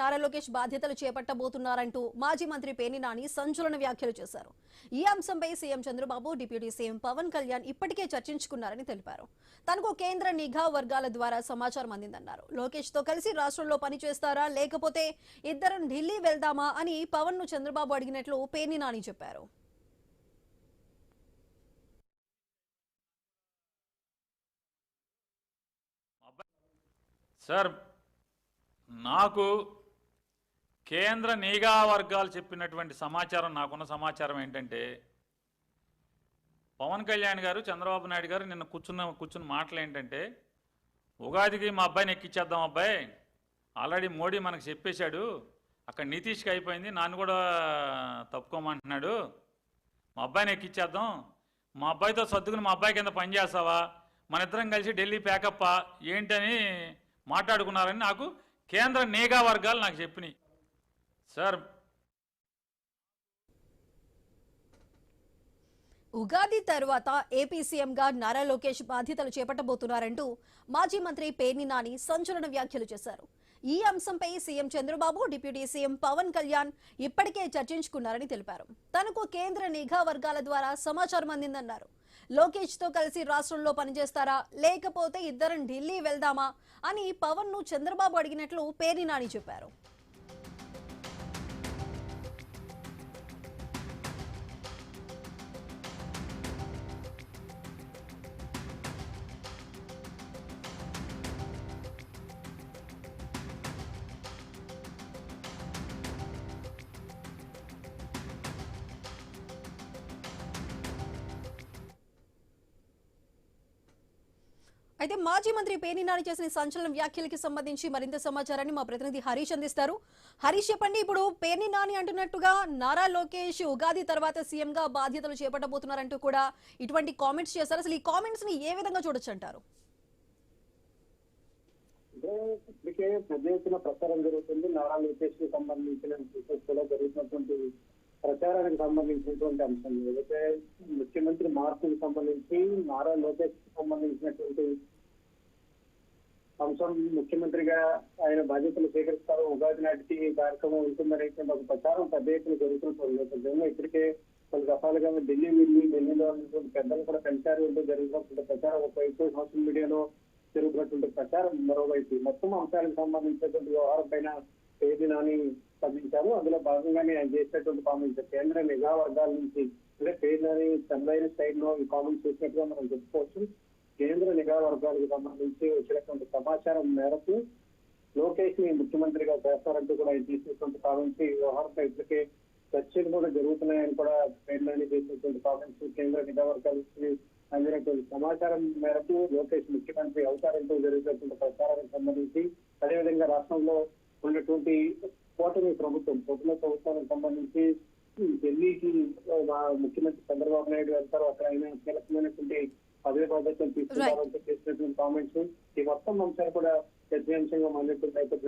నారా లోకేష్ బాధ్యతలు చేపట్టబోతున్నారంటూ మాజీ మంత్రి పేర్ని నాని సంచలన వ్యాఖ్యలు చేశారు. ఈ అంశంపై CM Chandrababu, deputy CM Pawan Kalyan ఇప్పటికే చర్చించుకున్నారని తెలిపారు. తనకు కేంద్ర నిఘా వర్గాల ద్వారా సమాచారం అందిందన్నారు. లోకేష్ తో కలిసి రాష్ట్రంలో పనిచేస్తారా లేకపోతే ఇద్దరం ఢిల్లీ వెళ్దామా అని పవన్ ను చంద్రబాబు అడిగినట్లు పేర్ని నాని చెప్పారు. సార్, నాకు కేంద్ర నిఘా వర్గాలు చెప్పినటువంటి సమాచారం, నాకున్న సమాచారం ఏంటంటే పవన్ కళ్యాణ్ గారు, చంద్రబాబు నాయుడు గారు నిన్న కూర్చున్న మాటలు ఏంటంటే, ఉగాదికి మా అబ్బాయిని ఎక్కిచ్చేద్దాం, అబ్బాయి ఆల్రెడీ మోడీ మనకు చెప్పేశాడు, అక్కడ నితీష్కి అయిపోయింది, నన్ను కూడా తప్పుకోమంటున్నాడు, మా అబ్బాయిని ఎక్కిచ్చేద్దాం, మా అబ్బాయితో సర్దుకుని మా అబ్బాయి కింద పనిచేస్తావా, మన ఇద్దరం కలిసి ఢిల్లీ ప్యాకప్పా ఏంటని మాట్లాడుకున్నారని నాకు కేంద్ర నిఘా వర్గాలు నాకు చెప్పినాయి. సార్, ఉగాది తర్వాత ఏపీ సీఎంగా నారా లోకేష్ బాధ్యతలు చేపట్టబోతున్నారంటూ మాజీ మంత్రి పేర్ని నాని సంచలన వ్యాఖ్యలు చేశారు. ఈ అంశంపై CM Chandrababu, deputy CM Pawan Kalyan ఇప్పటికే చర్చించుకున్నారని తెలిపారు. తనకు కేంద్ర నిఘా వర్గాల ద్వారా సమాచారం అందిందన్నారు. లోకేష్ తో కలిసి రాష్ట్రంలో పనిచేస్తారా లేకపోతే ఇద్దరం ఢిల్లీ వెళ్దామా అని పవన్ ను చంద్రబాబు అడిగినట్లు పేర్ని నాని చెప్పారు. అయితే మాజీ మంత్రి పేర్ని నాని చేసిన సంచలన వ్యాఖ్యలకి సంబంధించి మరింత సమాచారాన్ని మా ప్రతినిధి హరీష్ అందిస్తారు. హరీష్, చెప్పండి, ఇప్పుడు పేర్ని నాని అంటున్నట్టుగా నారా లోకేష్ ఉగాది తర్వాత సీఎం గా బాధ్యతలు చేపట్టబోతున్నారంటూ కూడా ఇటువంటి కామెంట్స్ చేశారు. అసలు ఈ కామెంట్స్ ని ఏ విధంగా చూడొచ్చు అంటారు? ఇప్పటికే పెద్ద ఎత్తున ప్రచారం జరుగుతుంది. నారా లోకేష్ కి సంబంధించిన కూడా జరుగుతున్నటువంటి ప్రచారానికి సంబంధించినటువంటి అంశం ఏదైతే ముఖ్యమంత్రి మార్పుకు సంబంధించి నారా లోకేష్ కి సంబంధించినటువంటి అంశం, ముఖ్యమంత్రిగా ఆయన బాధ్యతలు స్వీకరిస్తారు, ఉగాది నాటికి కార్యక్రమం ఉంటుందనే ఒక ప్రచారం పెద్ద ఎత్తున జరుగుతున్న నేపథ్యంలో ఇప్పటికే పలు రకాలుగా ఢిల్లీలో ఉన్నటువంటి పెద్దలు కూడా కలిశారు జరుగుతున్నటువంటి ప్రచారం ఒకవైపు, సోషల్ మీడియాలో జరుగుతున్నటువంటి ప్రచారం మరోవైపు, మొత్తం అంశాలకు సంబంధించినటువంటి వ్యవహారం పైన పేర్ని నాని స్పందించారు. అందులో భాగంగానే ఆయన చేసినటువంటి కామెంట్స్ కేంద్ర నిఘా వర్గాల నుంచి, అంటే పేర్ని నాని తనదైన స్టైల్లో ఈ కామెంట్స్ చేసినట్టుగా మనం చెప్పుకోవచ్చు. కేంద్ర నిఘా వర్గాలకు సంబంధించి వచ్చినటువంటి సమాచారం మేరకు లోకేష్ ని ముఖ్యమంత్రిగా చేస్తారంటూ కూడా ఆయన చేసినటువంటి కామెంట్స్, ఈ వ్యవహారంపై ఇప్పటికే చర్చలు కూడా జరుగుతున్నాయని కూడా పేర్ని నాని చేసినటువంటి కామెంట్స్, కేంద్ర నిఘా వర్గాలకు అందినటువంటి సమాచారం మేరకు లోకేష్ ముఖ్యమంత్రి అవుతారంటూ జరుగుతున్నటువంటి ప్రచారానికి సంబంధించి, అదేవిధంగా రాష్ట్రంలో ఉన్నటువంటి కూటమి ప్రభుత్వానికి సంబంధించి ఢిల్లీకి ముఖ్యమంత్రి చంద్రబాబు నాయుడు వెళ్తారు, అక్కడ ఆయన కీలకమైనటువంటి పదవి బాధ్యతలు తీసుకుంటారంటూ చేసినటువంటి కామెంట్స్, ఈ మొత్తం అంశాలు కూడా చర్చనీయాంశంగా మారినటువంటి నేపథ్యంలో